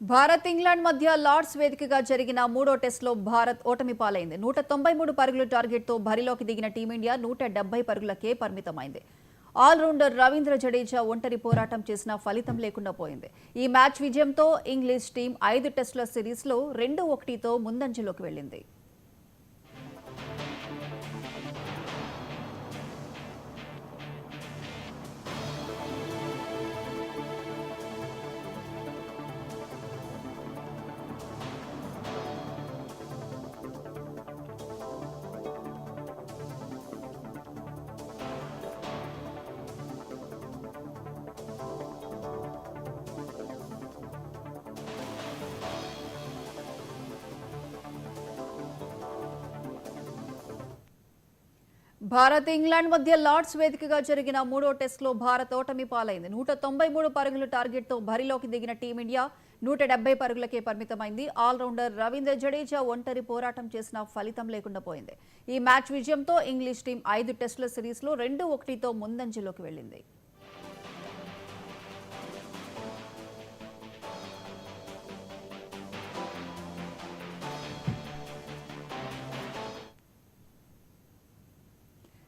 Bharat England మధ్య Lord's వేదికగా జరిగిన మూడో టెస్టులో భారత్ ఓటమి పాలైంది. 193 పరుగుల టార్గెట్తో బరిలోకి దిగిన టీమిండియా 170 పరుగులకే పరిమితమైంది. ఆల్రౌండర్ రవీంద్ర జడేజా ఒంటరి పోరాటం చేసిన ఫలితం లేకుండా పోయింది. ఈ మ్యాచ్ విజయంతో ఇంగ్లీష్ టీం 5 టెస్టుల సిరీస్లో 2-1తో ముందంజలోకి వెళ్లింది. భారత్ ఇంగ్లాండ్ మధ్య లార్డ్స్ వేదికగా జరిగిన మూడో టెస్టులో భారత్ ఓటమి పాలైంది. 193 పరుగుల టార్గెట్తో బరిలోకి దిగిన టీమిండియా 170 పరుగులకే పరిమితమైంది. ఆల్రౌండర్ రవీంద్ర జడేజా ఒంటరి పోరాటం చేసిన ఫలితం లేకుండా పోయింది. ఈ మ్యాచ్ విజయంతో ఇంగ్లీష్ టీం 5 టెస్టుల సిరీస్లో 2-1తో ముందంజలోకి వెళ్లింది.